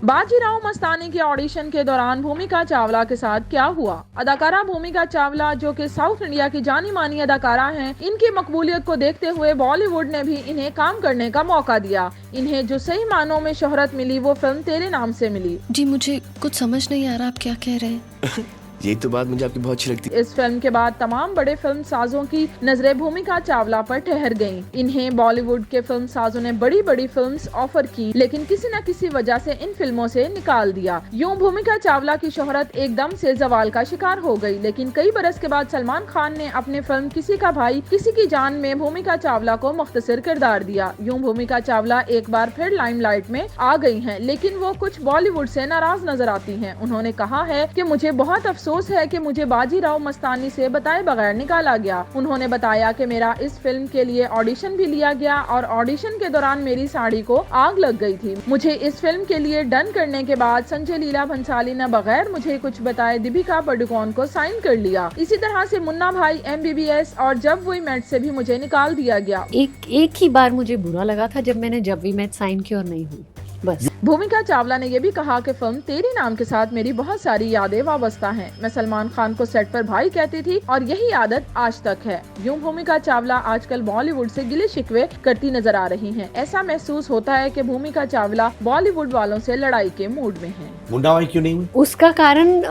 बाजीराव मस्तानी के ऑडिशन के दौरान भूमिका चावला के साथ क्या हुआ। अदाकारा भूमिका चावला, जो कि साउथ इंडिया की जानी मानी अदाकारा हैं, इनकी मकबूलियत को देखते हुए बॉलीवुड ने भी इन्हें काम करने का मौका दिया। इन्हें जो सही मानों में शोहरत मिली वो फिल्म तेरे नाम से मिली। जी मुझे कुछ समझ नहीं आ रहा आप क्या कह रहे हैं। यही तो बात मुझे आपकी बहुत अच्छी लगती है। इस फिल्म के बाद तमाम बड़े फिल्म साजों की नजरें भूमिका चावला पर ठहर गईं। इन्हें बॉलीवुड के फिल्म साजों ने बड़ी बड़ी फिल्म्स ऑफर की, लेकिन किसी न किसी वजह से इन फिल्मों से निकाल दिया। यूं भूमिका चावला की शोहरत एकदम से जवाल का शिकार हो गई। लेकिन कई बरस के बाद सलमान खान ने अपने फिल्म किसी का भाई किसी की जान में भूमिका चावला को मुख्तसर किरदार दिया। यूं भूमिका चावला एक बार फिर लाइमलाइट में आ गई हैं, लेकिन वो कुछ बॉलीवुड से नाराज नजर आती हैं। उन्होंने कहा है कि मुझे बहुत अफसोस है कि मुझे बाजीराव मस्तानी से बताए बगैर निकाला गया। उन्होंने बताया कि मेरा इस फिल्म के लिए ऑडिशन भी लिया गया और ऑडिशन के दौरान मेरी साड़ी को आग लग गई थी। मुझे इस फिल्म के लिए डन करने के बाद संजय लीला भंसाली ने बगैर मुझे कुछ बताए दीपिका पादुकोण को साइन कर लिया। इसी तरह से मुन्ना भाई, MBBS और जब वी मेट से भी मुझे निकाल दिया गया। एक ही बार मुझे बुरा लगा था जब मैंने जब वी मेट साइन की और नहीं हुई, बस। भूमिका चावला ने यह भी कहा कि फिल्म तेरी नाम के साथ मेरी बहुत सारी यादें वाबस्ता हैं। मैं सलमान खान को सेट पर भाई कहती थी और यही आदत आज तक है। यूं भूमिका चावला आजकल बॉलीवुड से गिले शिकवे करती नजर आ रही हैं। ऐसा महसूस होता है कि भूमिका चावला बॉलीवुड वालों से लड़ाई के मूड में हैं। मुन्ना भाई क्यों नहीं हुई? उसका कारण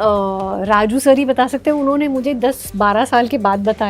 राजू सर ही बता सकते हैं। उन्होंने मुझे 10-12 साल के बाद बताया।